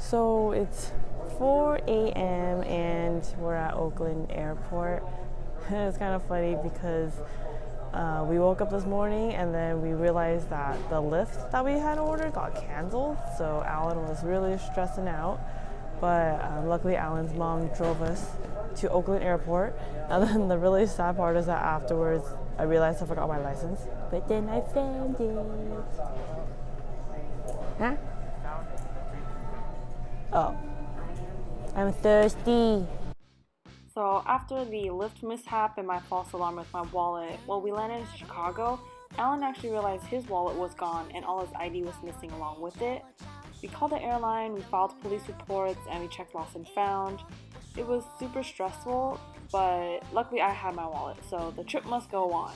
So it's 4 a.m. and we're at Oakland Airport. It's kind of funny because we woke up this morning and then we realized that the lift that we had ordered got canceled. So Alan was really stressing out. But luckily Alan's mom drove us to Oakland Airport. And then the really sad part is that afterwards I realized I forgot my license. But then I found it. Huh? Oh. I'm thirsty. So after the lift mishap and my false alarm with my wallet, well, we landed in Chicago. Alan actually realized his wallet was gone and all his ID was missing along with it. We called the airline, we filed police reports, and we checked lost and found. It was super stressful, but luckily I had my wallet, so the trip must go on.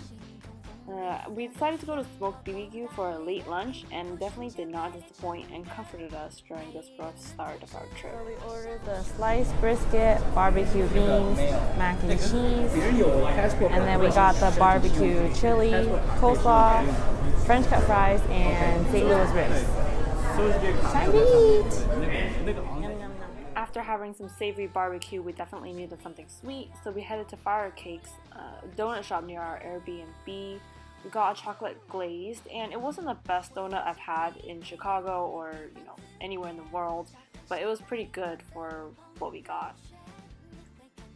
We decided to go to Smoked BBQ for a late lunch and definitely did not disappoint and comforted us during this rough start of our trip. So we ordered the sliced brisket, barbecue beans, mac and cheese, and then we got the barbecue chili, coleslaw, French cut fries, and St. Louis ribs. Time to eat! After having some savory barbecue, we definitely needed something sweet, so we headed to Fire Cakes, a donut shop near our Airbnb. We got a chocolate glazed, and it wasn't the best donut I've had in Chicago or anywhere in the world, but it was pretty good for what we got.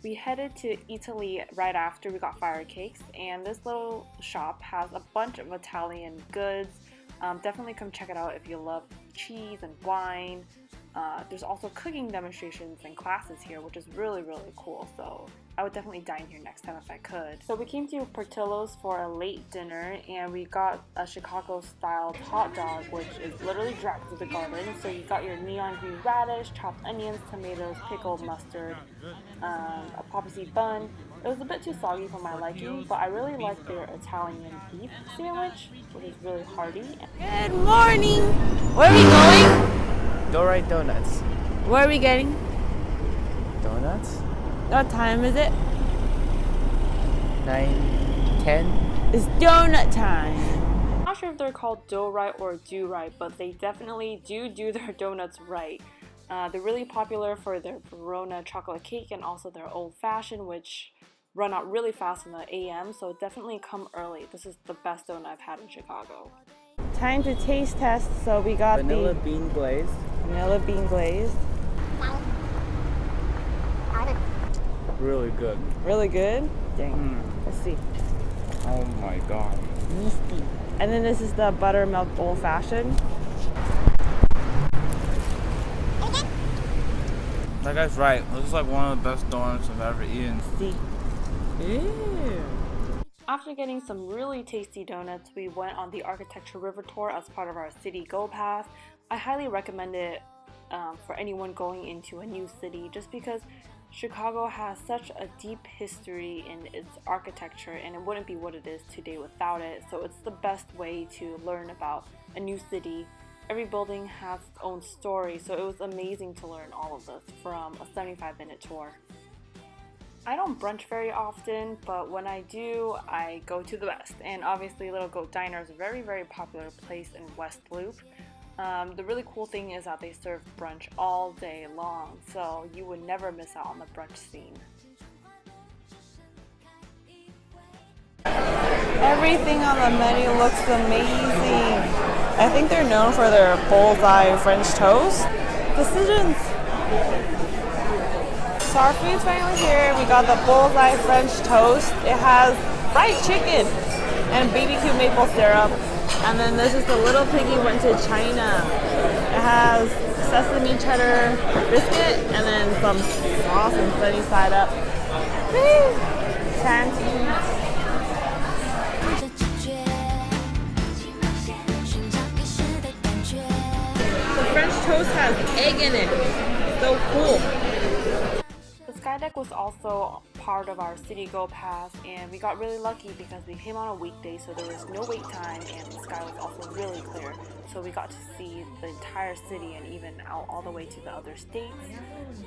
We headed to Italy right after we got Fire Cakes, and this little shop has a bunch of Italian goods. Definitely come check it out if you love cheese and wine. There's also cooking demonstrations and classes here, which is really cool, so I would definitely dine here next time if I could. So we came to Portillo's for a late dinner, and we got a Chicago-styled hot dog, which is literally dragged through the garden. So you got your neon green radish, chopped onions, tomatoes, pickled mustard, a poppy seed bun. It was a bit too soggy for my liking, but I really liked their Italian beef sandwich, which is really hearty. Good morning! Where are we going? Do-rite donuts. Where are we getting? Donuts? What time is it? 9:10. It's donut time! I'm not sure if they're called do-rite or do-rite, but they definitely do their donuts right. They're really popular for their Verona chocolate cake and also their old-fashioned, which run out really fast in the AM, so definitely come early. This is the best donut I've had in Chicago. Time to taste test, so we got vanilla bean glazed. Vanilla bean glazed. Really good. Really good? Dang. Let's see. Oh my god. Yeasty. And then this is the buttermilk old-fashioned. That guy's right. This is like one of the best donuts I've ever eaten. See. Ew. After getting some really tasty donuts, we went on the Architecture River Tour as part of our City Go Pass. I highly recommend it for anyone going into a new city, just because Chicago has such a deep history in its architecture and it wouldn't be what it is today without it. So it's the best way to learn about a new city. Every building has its own story, so it was amazing to learn all of this from a 75-minute tour. I don't brunch very often, but when I do, I go to the best. And obviously Little Goat Diner is a very popular place in West Loop. The really cool thing is that they serve brunch all day long, so you would never miss out on the brunch scene. Everything on the menu looks amazing. I think they're known for their bullseye French toast. Decisions. So our food's finally here. We got the bullseye French toast. It has fried chicken and BBQ maple syrup. And then this is the Little Piggy Went to China. It has sesame cheddar biscuit and then some sauce and sunny side up. Woo! Time to eat. The French toast has egg in it. So cool. The Sky Deck was also part of our City Go Pass, and we got really lucky because we came on a weekday, so there was no wait time and the sky was also really clear, so we got to see the entire city and even out all the way to the other states.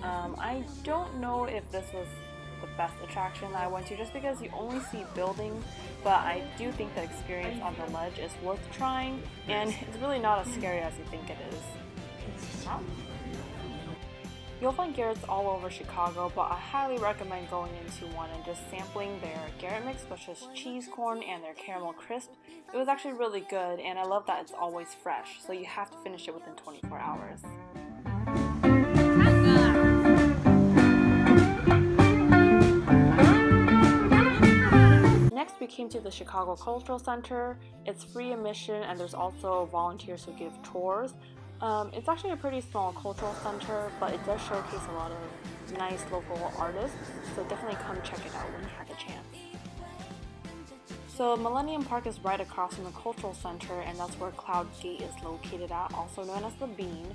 I don't know if this was the best attraction that I went to just because you only see buildings, but I do think the experience on the ledge is worth trying, and it's really not as scary as you think it is. You'll find Garrett's all over Chicago, but I highly recommend going into one and just sampling their Garrett mix, which is cheese corn and their caramel crisp. It was actually really good, and I love that it's always fresh, so you have to finish it within 24 hours. Next, we came to the Chicago Cultural Center. It's free admission, and there's also volunteers who give tours. It's actually a pretty small cultural center, but it does showcase a lot of nice local artists, so definitely come check it out when you have the chance. So Millennium Park is right across from the cultural center, and that's where Cloud Gate is located at, also known as the Bean.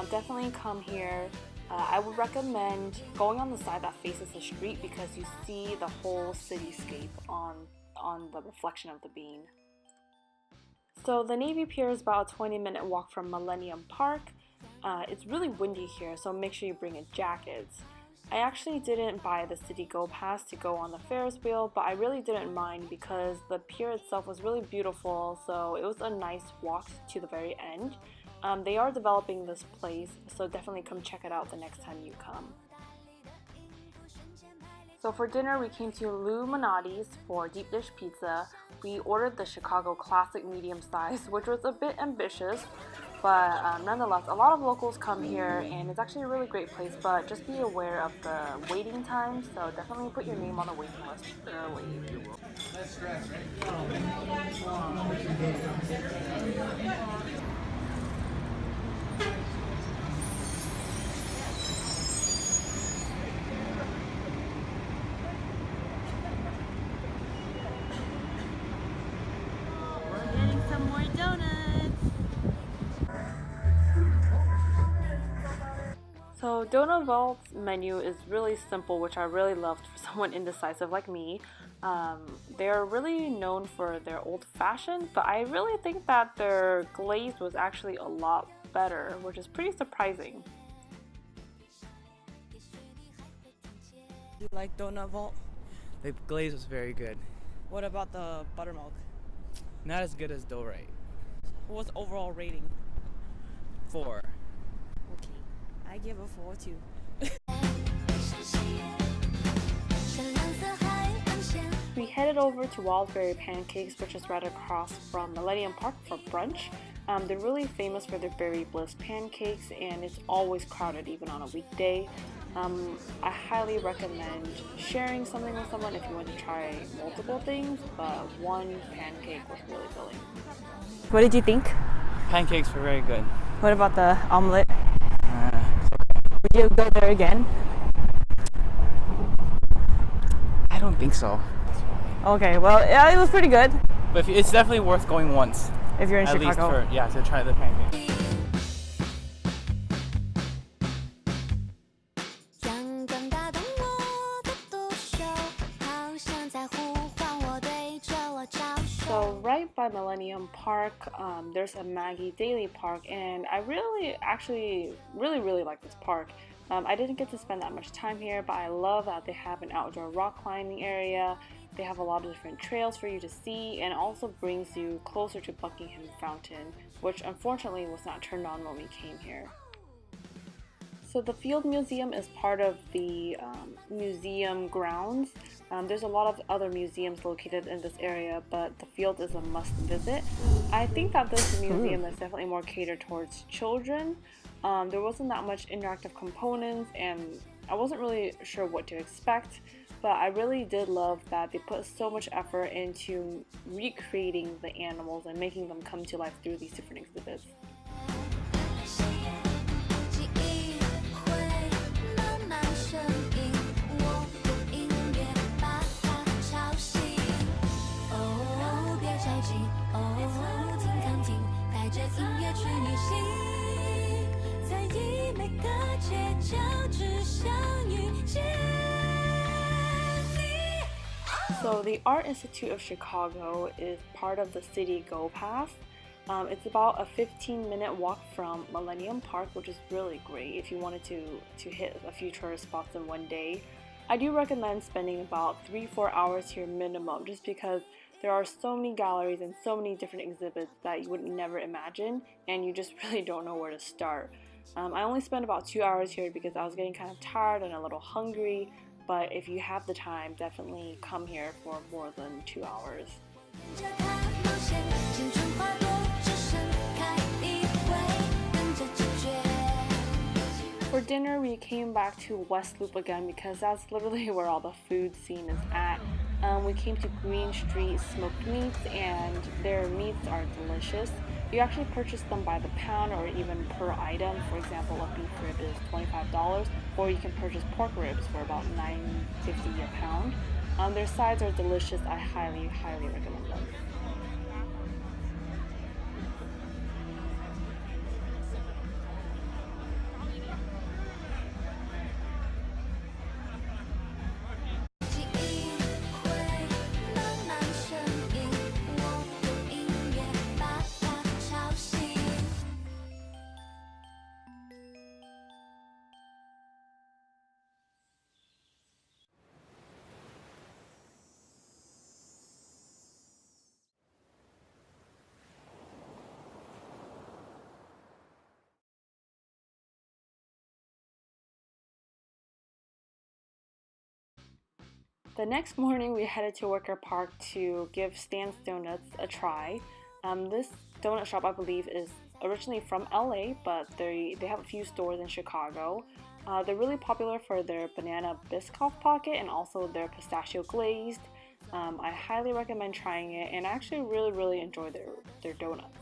Definitely come here. I would recommend going on the side that faces the street because you see the whole cityscape on the reflection of the Bean. So the Navy Pier is about a 20-minute walk from Millennium Park. It's really windy here, so make sure you bring in jackets. I actually didn't buy the City Go Pass to go on the Ferris wheel, but I really didn't mind because the pier itself was really beautiful, so it was a nice walk to the very end. They are developing this place, so definitely come check it out the next time you come. So for dinner, we came to Lou Manotti's for deep dish pizza. We ordered the Chicago Classic medium size, which was a bit ambitious, but nonetheless, a lot of locals come here, and it's actually a really great place, but just be aware of the waiting time, so definitely put your name on the waiting list early. So Donut Vault's menu is really simple, which I really loved for someone indecisive like me. They're really known for their old-fashioned, but I really think that their glaze was actually a lot better, which is pretty surprising. You like Donut Vault? The glaze was very good. What about the buttermilk? Not as good as do-rite. What's the overall rating? 4. Okay, I give a 4 too. We headed over to Wildberry Pancakes, which is right across from Millennium Park, for brunch. They're really famous for their berry bliss pancakes, and it's always crowded even on a weekday. I highly recommend sharing something with someone if you want to try multiple things, but one pancake was really filling. What did you think? Pancakes were very good. What about the omelet? Would you go there again? I don't think so. Okay, well, yeah, it was pretty good. But it's definitely worth going once. If you're in At Chicago. least to try the pancakes. So right by Millennium Park, there's a Maggie Daily Park, and I really like this park. I didn't get to spend that much time here, but I love that they have an outdoor rock climbing area. They have a lot of different trails for you to see, and also brings you closer to Buckingham Fountain, which unfortunately was not turned on when we came here. So the Field Museum is part of the museum grounds. There's a lot of other museums located in this area, but the Field is a must visit. I think that this museum is definitely more catered towards children. There wasn't that much interactive components, and I wasn't really sure what to expect, but I really did love that they put so much effort into recreating the animals and making them come to life through these different exhibits. So the Art Institute of Chicago is part of the City Go Pass. It's about a 15-minute walk from Millennium Park, which is really great if you wanted to hit a few tourist spots in one day. I do recommend spending about 3-4 hours here minimum, just because there are so many galleries and so many different exhibits that you would never imagine, and you just really don't know where to start. I only spent about 2 hours here because I was getting kind of tired and a little hungry, but if you have the time, definitely come here for more than 2 hours. For dinner, we came back to West Loop again because that's literally where all the food scene is at. We came to Green Street Smoked Meats, and their meats are delicious. You actually purchase them by the pound or even per item. For example, a beef rib is $25, or you can purchase pork ribs for about $9.50 a pound. Their sides are delicious. I highly recommend them. The next morning, we headed to Wicker Park to give Stan's Donuts a try. This donut shop, I believe, is originally from LA, but they have a few stores in Chicago. They're really popular for their banana Biscoff pocket and also their pistachio glazed. I highly recommend trying it, and I actually really enjoy their donuts.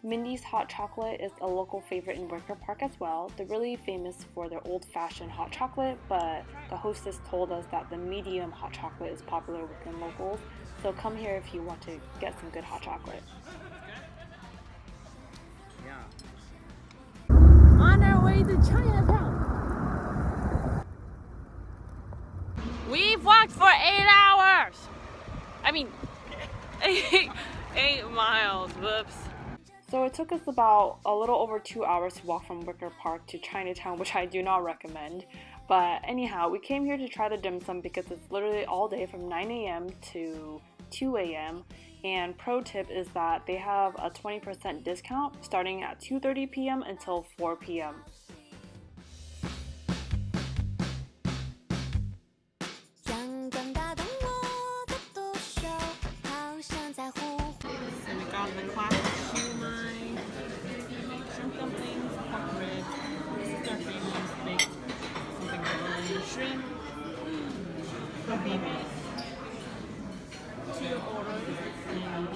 Mindy's Hot Chocolate is a local favorite in Wicker Park as well. They're really famous for their old-fashioned hot chocolate, but the hostess told us that the medium hot chocolate is popular within locals. So come here if you want to get some good hot chocolate. Yeah. On our way to Chinatown. We've walked for 8 hours. I mean, 8 miles. Whoops. So it took us about a little over 2 hours to walk from Wicker Park to Chinatown, which I do not recommend. But anyhow, we came here to try the dim sum because it's literally all day from 9 a.m. to 2 a.m. And pro tip is that they have a 20% discount starting at 2:30 p.m. until 4 p.m. So we got the classic shumai, shrimp dumplings, pork ribs. This is their famous baked something with shrimp. My favorite. 2 orders and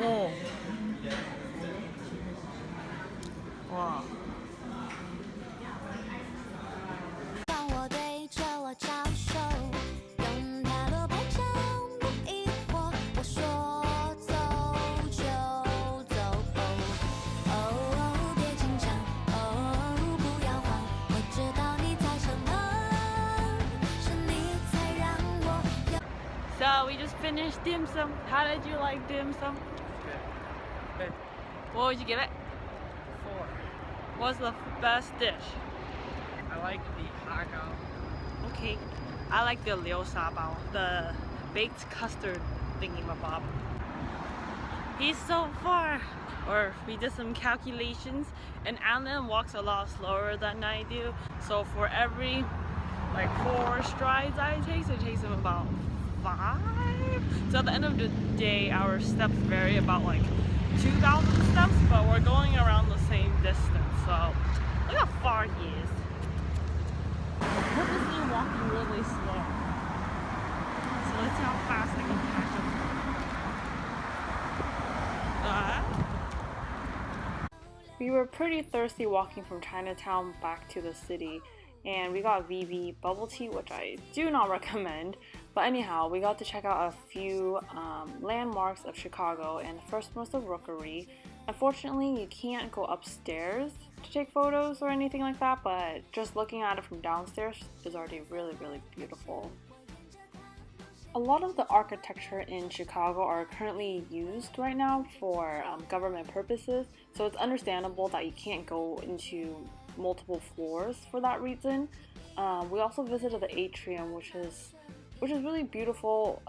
oh. Wow. So we just finished dim sum. How did you like dim sum? Good. What would you give it? 4. What's the best dish? I like the hagao. Okay, I like the liu sha bao, the baked custard thingy-mabob. He's so far. Or we did some calculations, and Alan walks a lot slower than I do. So for every like 4 strides I take, so it takes him about 5. So at the end of the day, our steps vary about like 2,000 steps, but we're going around the same distance. So look how far he is. Purposely walking really slow. So let's see how fast I can catch him. We were pretty thirsty walking from Chinatown back to the city, and we got VV bubble tea, which I do not recommend. But anyhow, we got to check out a few landmarks of Chicago, and the first was the Rookery. Unfortunately, you can't go upstairs to take photos or anything like that, but just looking at it from downstairs is already really, really beautiful. A lot of the architecture in Chicago are currently used right now for government purposes, so it's understandable that you can't go into multiple floors for that reason. We also visited the atrium, which is really beautiful,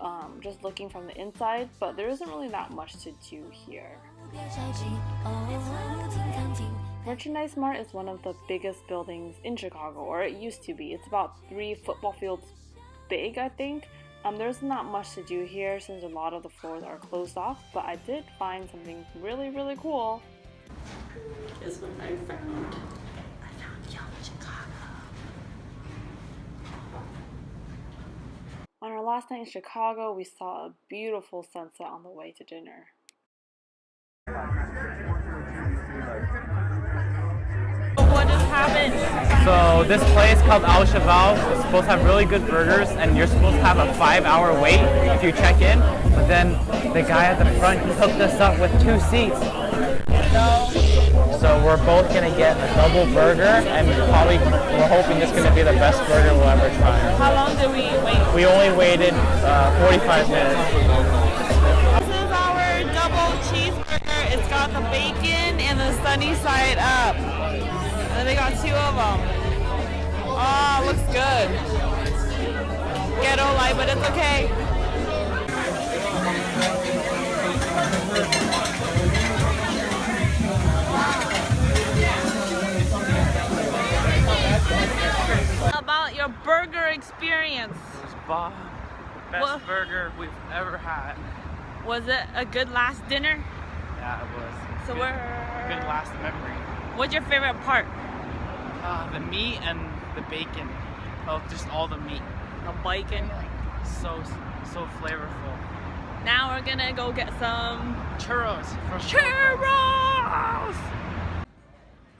just looking from the inside, but there isn't really that much to do here. Merchandise Mart is one of the biggest buildings in Chicago, or it used to be. It's about 3 football fields big, I think. There's not much to do here since a lot of the floors are closed off, but I did find something really, really cool. Is what I found. I found young Chicago. On our last night in Chicago, we saw a beautiful sunset on the way to dinner. What just happened? So this place called Al Cheval is supposed to have really good burgers, and you're supposed to have a 5-hour wait if you check in. But then the guy at the front, he hooked us up with 2 seats. So we're both gonna get a double burger, and we're hoping this is gonna be the best burger we'll ever try. How long did we wait? We only waited 45 minutes. This is our double cheeseburger. It's got the bacon and the sunny side up. And then they got 2 of them. Oh, looks good. Ghetto light, but it's okay. About your burger experience. It was bomb. Best burger we've ever had. Was it a good last dinner? Yeah, it was. So good last memory. What's your favorite part? The meat and the bacon. Oh, just all the meat. The bacon. So flavorful. Now we're gonna go get some Churros. churros!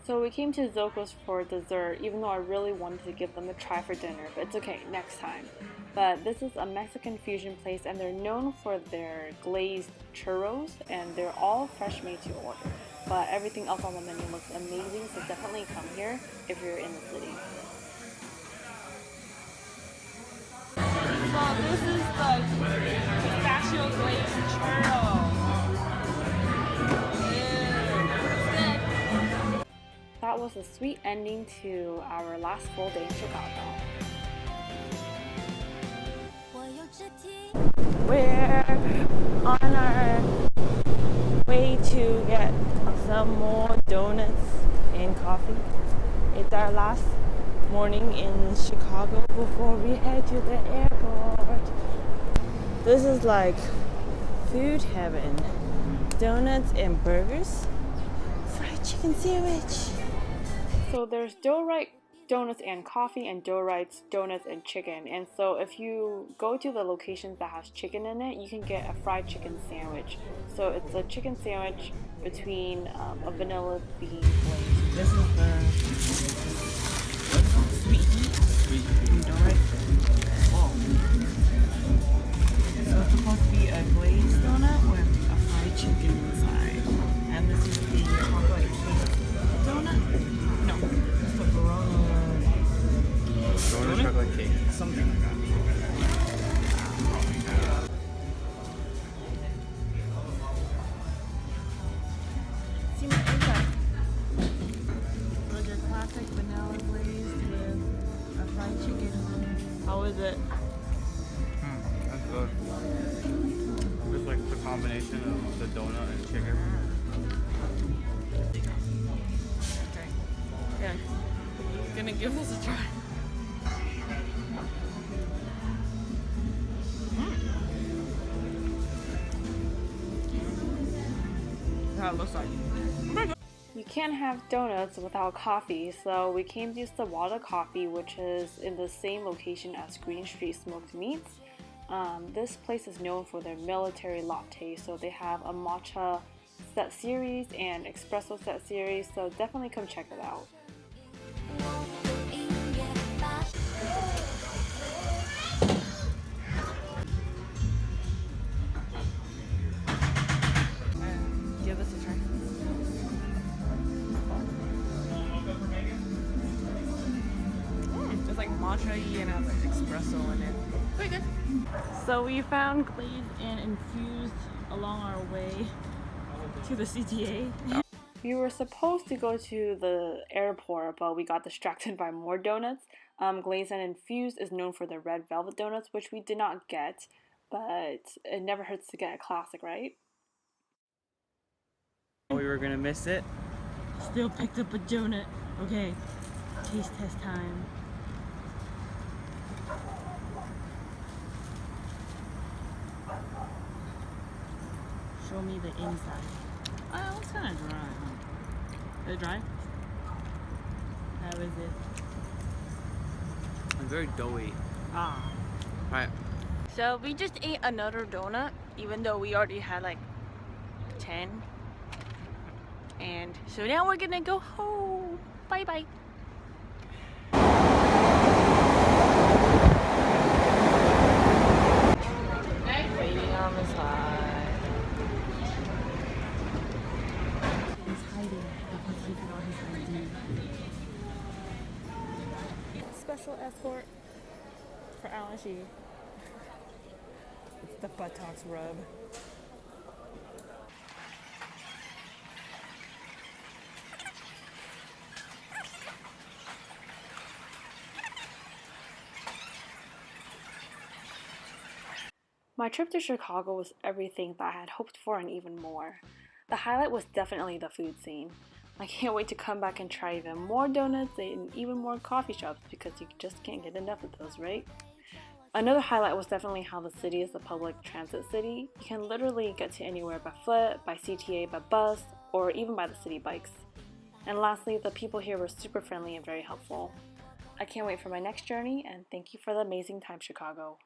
So we came to Zoco's for dessert, even though I really wanted to give them a try for dinner, but it's okay, next time. But this is a Mexican fusion place, and they're known for their glazed churros, and they're all fresh made to order. But everything else on the menu looks amazing, so definitely come here if you're in the city. So this is the pistachio glazed churro. That was a sweet ending to our last full day in Chicago. We're on our way to get some more donuts and coffee. It's our last morning in Chicago before we head to the airport. This is like food heaven. Donuts and burgers, fried chicken sandwich. So there's do-rite donuts and coffee, and do-rite donuts and chicken. And so if you go to the locations that has chicken in it, you can get a fried chicken sandwich. So it's a chicken sandwich between a vanilla bean glaze. This is the sweet heat do-rite. Oh. So it's supposed to be a glazed donut with a fried chicken inside. And this is the chocolate cake donut. No, it's the Donut chocolate cake. something like that. See my inside. Like a classic vanilla glazed with a fried chicken. How is it? That's good. Just like the combination of the donut and chicken. Okay. Yeah. Gonna give this a try. That looks like. You can't have donuts without coffee, so we came to use the Wada Coffee, which is in the same location as Green Street Smoked Meats. This place is known for their military latte, so they have a matcha set series and espresso set series, so definitely come check it out. matcha and have like espresso in it. Pretty good. So we found glazed and infused along our way to the CTA. We were supposed to go to the airport, but we got distracted by more donuts. Glazed and infused is known for the red velvet donuts, which we did not get, but it never hurts to get a classic, right? We were gonna miss it. Still picked up a donut. Okay, taste test time. Show me the inside. Oh, it's kind of dry, huh? Is it dry? How is it? It's very doughy. Ah. Alright. So we just ate another donut, even though we already had like 10. And so now we're gonna go home. Bye bye. Waiting on the side. He's hiding because he forgot his ID. Special escort for Alan She. It's the buttocks rub. My trip to Chicago was everything that I had hoped for and even more. The highlight was definitely the food scene. I can't wait to come back and try even more donuts and even more coffee shops because you just can't get enough of those, right? Another highlight was definitely how the city is a public transit city. You can literally get to anywhere by foot, by CTA, by bus, or even by the city bikes. And lastly, the people here were super friendly and very helpful. I can't wait for my next journey, and thank you for the amazing time, Chicago.